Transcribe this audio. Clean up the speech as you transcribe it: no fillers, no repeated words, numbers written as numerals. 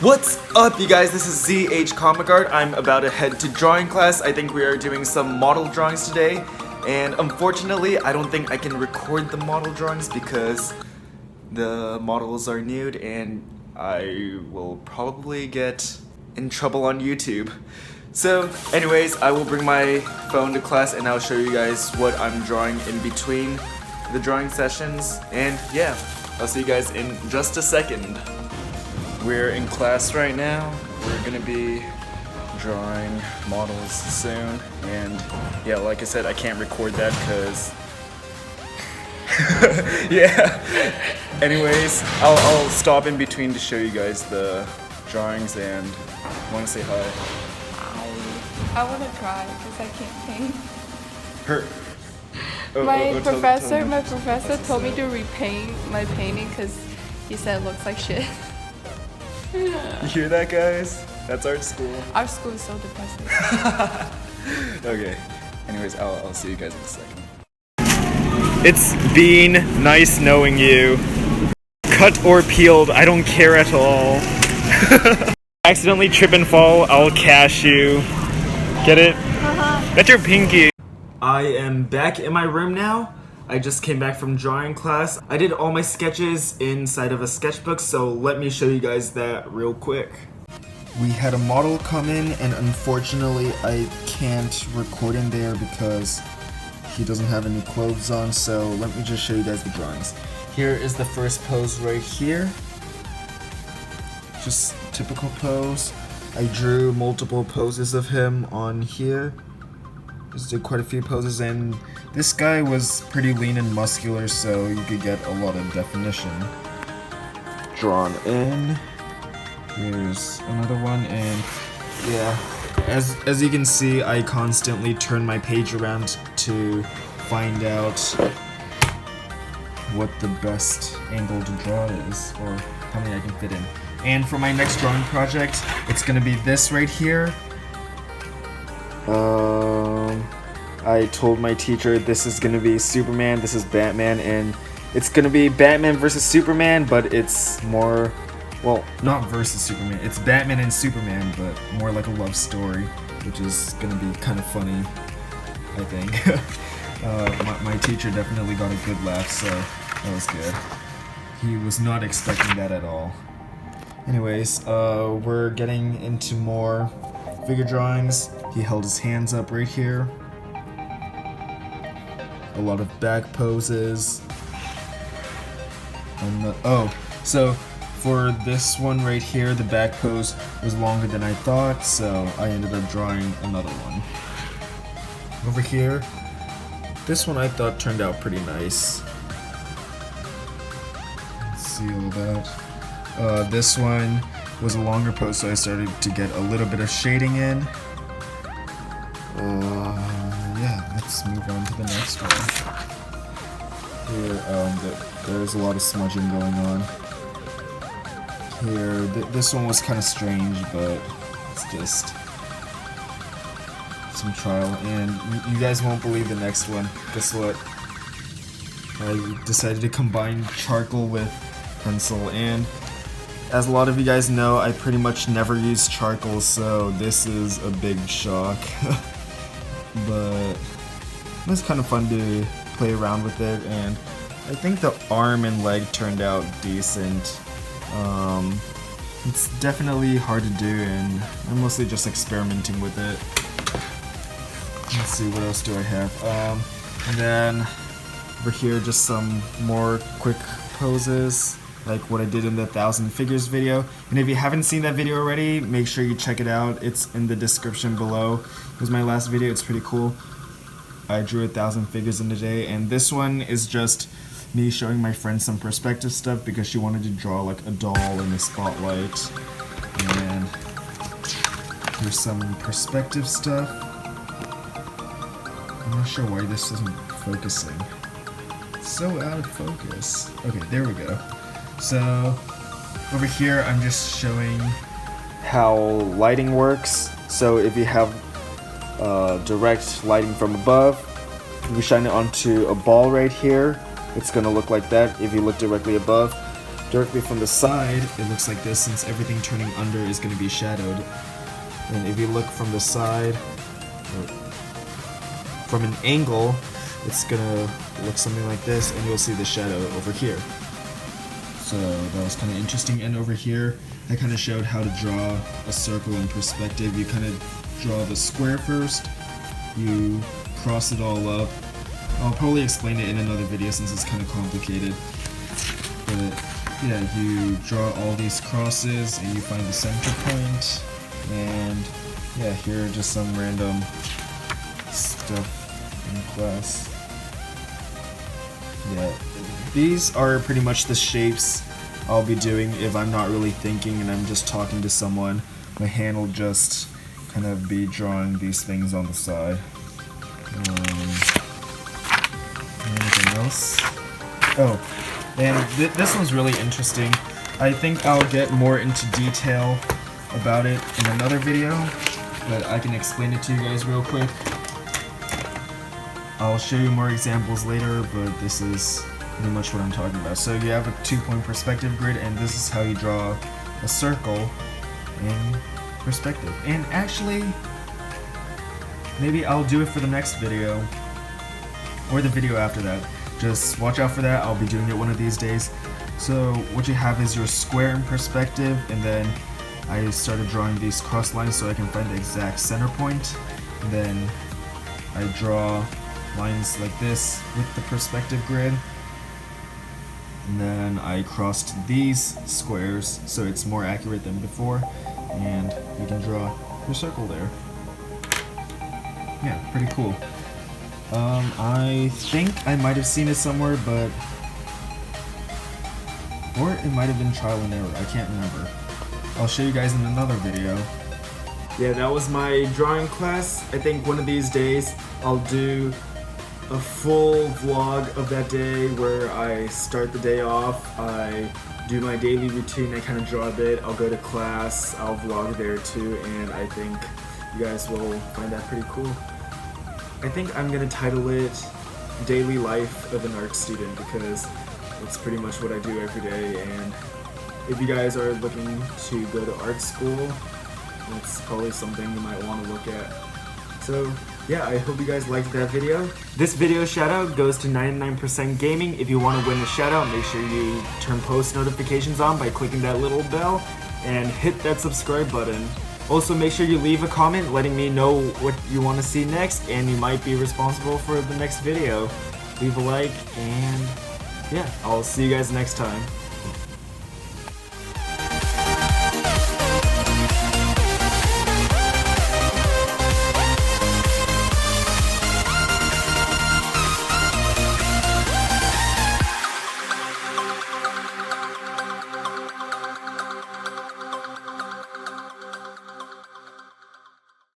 What's up, you guys? This is ZH Comic Art. I'm about to head to drawing class. I think we are doing some model drawings today, and unfortunately I don't think I can record the model drawings because the models are nude and I will probably get in trouble on YouTube. So anyways, I will bring my phone to class and I'll show you guys what I'm drawing in between the drawing sessions, and yeah, I'll see you guys in just a second. We're in class right now. We're gonna be drawing models soon, and yeah, like I said, I can't record that because yeah. Anyways, I'll stop in between to show you guys the drawings and want to say hi. I want to cry because I can't paint. My professor told me to repaint my painting because he said it looks like shit. You hear that, guys? That's art school. Our school is so depressing. Okay. Anyways, I'll see you guys in a second. It's been nice knowing you. Cut or peeled, I don't care at all. Accidentally trip and fall, I'll cash you. Get it? That's your pinky. I am back in my room now. I just came back from drawing class. I did all my sketches inside of a sketchbook, so let me show you guys that real quick. We had a model come in, and unfortunately I can't record in there because he doesn't have any clothes on, so let me just show you guys the drawings. Here is the first pose right here. Just typical pose. I drew multiple poses of him on here. Just did quite a few poses, and this guy was pretty lean and muscular, so you could get a lot of definition drawn in. Here's another one, and yeah, as you can see, I constantly turn my page around to find out what the best angle to draw is, or how many I can fit in. And for my next drawing project, it's gonna be this right here. I told my teacher this is gonna be Superman, this is Batman, and it's gonna be Batman versus Superman, but it's more, well, not versus Superman, it's Batman and Superman, but more like a love story, which is gonna be kind of funny, I think. My teacher definitely got a good laugh, so that was good. He was not expecting that at all. Anyways, we're getting into more figure drawings. He held his hands up right here. A lot of back poses. And so for this one right here, the back pose was longer than I thought, so I ended up drawing another one. Over here, this one I thought turned out pretty nice. Let's see all that. This one was a longer pose, so I started to get a little bit of shading in. Yeah, let's move on to the next one. Here, there's a lot of smudging going on. Here, this one was kind of strange, but it's just some trial. And you guys won't believe the next one. Guess what? I decided to combine charcoal with pencil, and as a lot of you guys know, I pretty much never use charcoal, so this is a big shock. But it was kind of fun to play around with it, and I think the arm and leg turned out decent. It's definitely hard to do, and I'm mostly just experimenting with it. Let's see, what else do I have? And then over here, just some more quick poses, like what I did in the 1,000 figures video. And if you haven't seen that video already, make sure you check it out. It's in the description below. It was my last video. It's pretty cool. I drew 1,000 figures in a day, and this one is just me showing my friend some perspective stuff because she wanted to draw like a doll in the spotlight. And here's some perspective stuff. I'm not sure why this isn't focusing. It's so out of focus. Okay, there we go. So over here I'm just showing how lighting works. So if you have direct lighting from above, if you shine it onto a ball right here, it's gonna look like that if you look directly above. directly from the side, it looks like this, since everything turning under is going to be shadowed. And if you look from the side, from an angle, it's going to look something like this, and you'll see the shadow over here. So that was kind of interesting. And over here, I kind of showed how to draw a circle in perspective. You kind of draw the square first, you cross it all up. I'll probably explain it in another video since it's kind of complicated. But yeah, you draw all these crosses and you find the center point. And yeah, here are just some random stuff in class. Yeah, these are pretty much the shapes I'll be doing if I'm not really thinking and I'm just talking to someone. My hand will just kind of be drawing these things on the side. Anything else? Oh, and this one's really interesting. I think I'll get more into detail about it in another video, but I can explain it to you guys real quick. I'll show you more examples later, but this is pretty much what I'm talking about. So you have a 2-point perspective grid, and this is how you draw a circle in perspective. And actually, maybe I'll do it for the next video, or the video after that. Just watch out for that, I'll be doing it one of these days. So what you have is your square in perspective, and then I started drawing these cross lines so I can find the exact center point. And then I draw lines like this with the perspective grid. And then I crossed these squares so it's more accurate than before, and you can draw your circle there. Yeah, pretty cool. I think I might have seen it somewhere, but or it might have been trial and error, I can't remember. I'll show you guys in another video. Yeah, that was my drawing class. I think one of these days I'll do a full vlog of that day where I start the day off, I do my daily routine, I kind of draw a bit, I'll go to class, I'll vlog there too, and I think you guys will find that pretty cool. I think I'm going to title it Daily Life of an Art Student because it's pretty much what I do every day, and if you guys are looking to go to art school, it's probably something you might want to look at. So yeah, I hope you guys liked that video. This video shoutout goes to 99% Gaming. If you want to win a shoutout, make sure you turn post notifications on by clicking that little bell and hit that subscribe button. Also, make sure you leave a comment letting me know what you want to see next, and you might be responsible for the next video. Leave a like, and yeah, I'll see you guys next time.